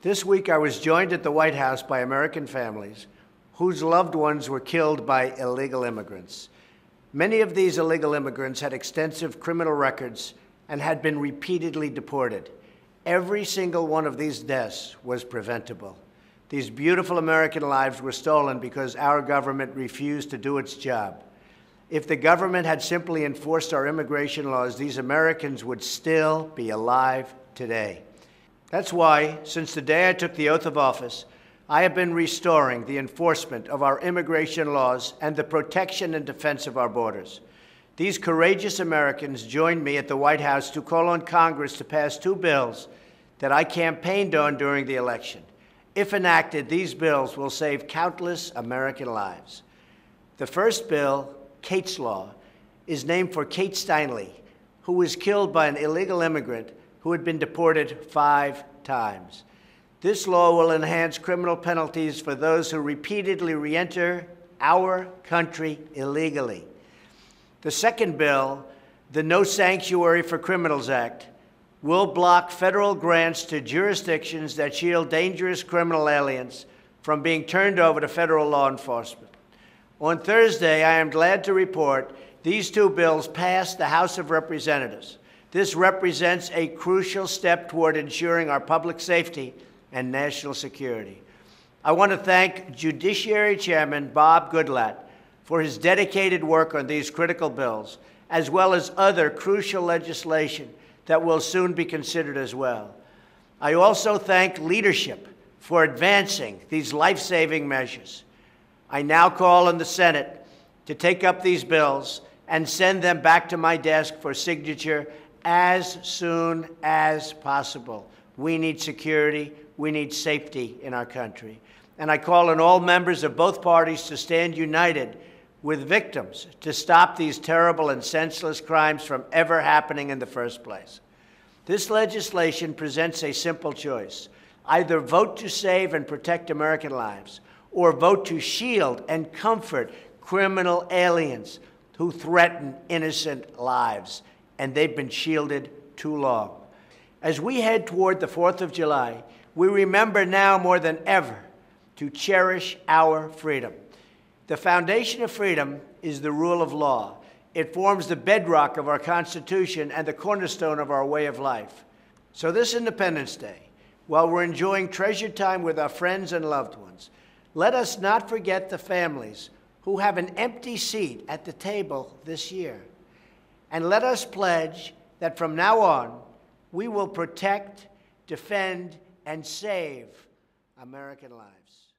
This week, I was joined at the White House by American families whose loved ones were killed by illegal immigrants. Many of these illegal immigrants had extensive criminal records and had been repeatedly deported. Every single one of these deaths was preventable. These beautiful American lives were stolen because our government refused to do its job. If the government had simply enforced our immigration laws, these Americans would still be alive today. That's why, since the day I took the oath of office, I have been restoring the enforcement of our immigration laws and the protection and defense of our borders. These courageous Americans joined me at the White House to call on Congress to pass two bills that I campaigned on during the election. If enacted, these bills will save countless American lives. The first bill, Kate's Law, is named for Kate Steinle, who was killed by an illegal immigrant who had been deported 5 times. This law will enhance criminal penalties for those who repeatedly re-enter our country illegally. The second bill, the No Sanctuary for Criminals Act, will block federal grants to jurisdictions that shield dangerous criminal aliens from being turned over to federal law enforcement. On Thursday, I am glad to report these two bills passed the House of Representatives. This represents a crucial step toward ensuring our public safety and national security. I want to thank Judiciary Chairman Bob Goodlatte for his dedicated work on these critical bills, as well as other crucial legislation that will soon be considered as well. I also thank leadership for advancing these life-saving measures. I now call on the Senate to take up these bills and send them back to my desk for signature as soon as possible. We need security. We need safety in our country. And I call on all members of both parties to stand united with victims to stop these terrible and senseless crimes from ever happening in the first place. This legislation presents a simple choice. Either vote to save and protect American lives, or vote to shield and comfort criminal aliens who threaten innocent lives. And they've been shielded too long. As we head toward the 4th of July, we remember now more than ever to cherish our freedom. The foundation of freedom is the rule of law. It forms the bedrock of our Constitution and the cornerstone of our way of life. So this Independence Day, while we're enjoying treasured time with our friends and loved ones, let us not forget the families who have an empty seat at the table this year. And let us pledge that from now on, we will protect, defend, and save American lives.